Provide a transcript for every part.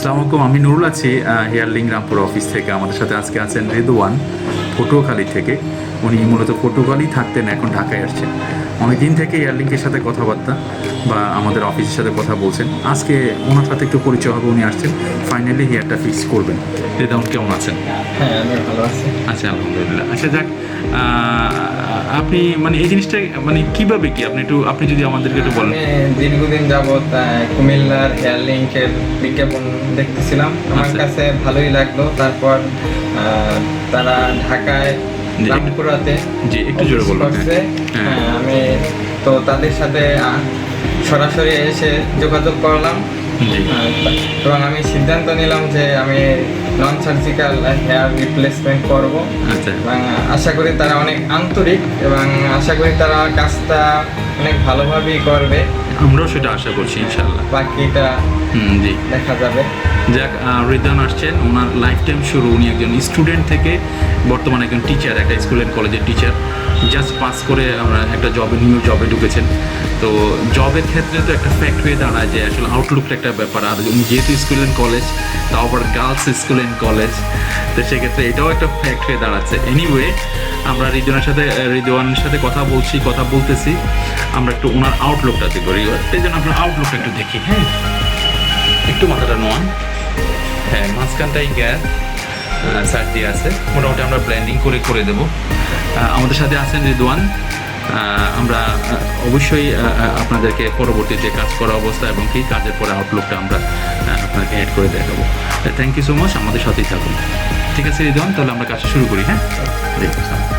আসসালামু আলাইকুম, আমি নুরুল আছি হেয়ারলিং রামপুর অফিস থেকে। আমাদের সাথে আজকে আছেন রেদওয়ান পটুয়াখালী থেকে। উনি মূলত পটুয়াখালী থাকতেন, এখন ঢাকায় আসছেন। অনেকদিন থেকে হেয়ারলিংকের সাথে কথাবার্তা বা আমাদের অফিসের সাথে কথা বলছেন। আজকে ওনার সাথে একটু পরিচয় হবে, উনি আসছেন ফাইনালি হেয়ারটা ফিক্স করবেন। রেদওয়ান কেমন আছেন? হ্যাঁ, আমি ভালো আছি। আচ্ছা, আলহামদুলিল্লাহ। আচ্ছা যাক, আপনি মানে এই জিনিসটা মানে কীভাবে কি আপনি যদি আমাদেরকে একটু বলেন। আমি দীর্ঘদিন যাবৎ কুমিল্লার হেয়ার লিঙ্কের বিজ্ঞাপন দেখতেছিলাম, আমার আচ্ছা। কাছে ভালোই লাগলো। তারপর তারা ঢাকায় জি, রামপুরাতে জি, একটু জোরে অফিস বলুন। করছে। হ্যাঁ, হ্যাঁ। আমি তো তাদের সাথে সরাসরি এসে যোগাযোগ করলাম জি। এবং আমি সিদ্ধান্ত নিলাম যে আমি নন সার্জিক্যাল হেয়ার রিপ্লেসমেন্ট করব। আচ্ছা। এবং আশা করি তারা অনেক আন্তরিক এবং আশা করি তারা কাজটা অনেক ভালোভাবেই করবে। আমরাও সেটা আশা করছি ইনশাল্লাহ। বাকিটা জি। দেখা যাবে। যাক, রেদওয়ান আসছেন, ওনার লাইফ টাইম শুরু। উনি একজন স্টুডেন্ট থেকে বর্তমানে একজন টিচার, একটা স্কুল অ্যান্ড কলেজের টিচার। জাস্ট পাস করে আমরা একটা নিউ জবে ঢুকেছেন। তো জবের ক্ষেত্রে তো একটা ফ্যাক্ট হয়ে দাঁড়ায় যে আসলে আউটলুকটা একটা ব্যাপার। আর উনি যেহেতু স্কুল অ্যান্ড কলেজ, তাও আবার গার্লস স্কুল অ্যান্ড কলেজ, তো সেক্ষেত্রে এটাও একটা ফ্যাক্ট হয়ে দাঁড়াচ্ছে। এনিওয়ে, আমরা রিদওয়ানের সাথে কথা বলতেছি। আমরা একটু ওনার আউটলুকটা দেখব। এই জন্য আপনার আউটলুকটা একটু দেখি। হ্যাঁ, একটু মাথাটা নোয়ান। হ্যাঁ, মাঝখানটাই গ্যাস সাইড দিয়ে আছে। মোটামুটি আমরা ব্লেন্ডিং করে দেবো। আমাদের সাথে আছেন রিদওয়ান। আমরা অবশ্যই আপনাদেরকে পরবর্তীতে কাজ করা অবস্থা এবং কি কাজের পরে আউটলুকটা আমরা আপনাকে অ্যাড করে দেখাবো। থ্যাংক ইউ সো মাচ, আমাদের সাথেই থাকুন। ঠিক আছে রিদওয়ান, তাহলে আমরা কাজটা শুরু করি। হ্যাঁ, ওয়ালাইকুম আসসালাম।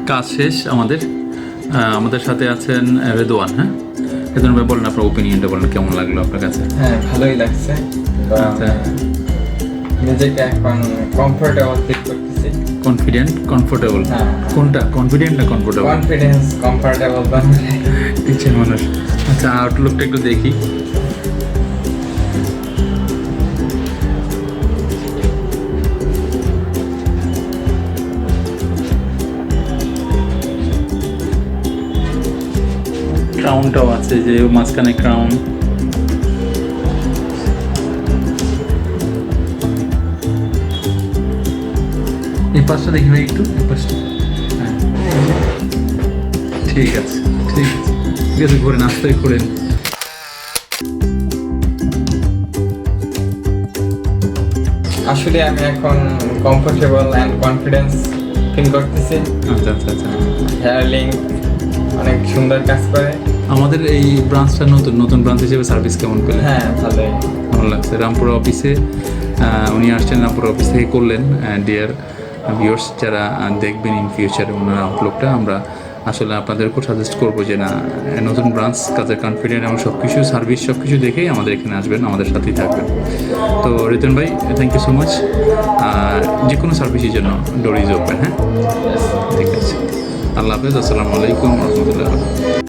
কাজ শেষ আমাদের। আমাদের সাথে আছেন রেদওয়ান। হ্যাঁ, রেদওয়ান ভাই বলেন আপনার ওপিনিয়নটা বলেন, কেমন লাগলো আপনার কাছে? হ্যাঁ, ভালোই লাগছে। আচ্ছা, নিজেকে এখন কমফোর্টেবল ফিল করতেছি। কমফোর্টেবল? হ্যাঁ। কোনটা, কনফিডেন্ট না কমফোর্টেবল? কনফিডেন্স, কমফোর্টেবল ইচ্ছে মানুষ। আচ্ছা, আউটলুকটা একটু দেখি। ক্রাউনটাও আছে, যে মাঝখানে ক্রাউন। এই পাশটা দেখি ভাই একটু, এই পাশটা। হ্যাঁ, ঠিক আছে ঠিক আছে ঠিক আছে, ঘুরেন, আস্তে ঘুরেন। আসলে আমি এখন কমফোর্টেবল অ্যান্ড কনফিডেন্স ফিল করতেছি। আচ্ছা আচ্ছা আচ্ছা। হেয়ার লিঙ্ক অনেক সুন্দর কাজ করে। আমাদের এই ব্রাঞ্চটা নতুন ব্রাঞ্চ হিসেবে সার্ভিস কেমন পেলেন? হ্যাঁ, ভালোই, ভালো লাগছে। রামপুরা অফিসে উনি আসছেন, রামপুরা অফিস থেকে করলেন। ডিয়ার ভিউয়ার্স যারা দেখবেন ইন ফিউচারে ওনার আউটলুকটা, আমরা আসলে আপনাদেরকেও সাজেস্ট করবো যে না, নতুন ব্রাঞ্চ, কাজের কনফিডেন্ট এবং সব কিছু সার্ভিস সব কিছু দেখেই আমাদের এখানে আসবেন, আমাদের সাথেই থাকবেন। তো রিতন ভাই, থ্যাংক ইউ সো মাচ। যে কোনো সার্ভিসের জন্য ডোর ইজ ওপেন। হ্যাঁ, ঠিক আছে। আল্লাহ হাফেজ, আসসালামু আলাইকুম রহমতুল্লাহ।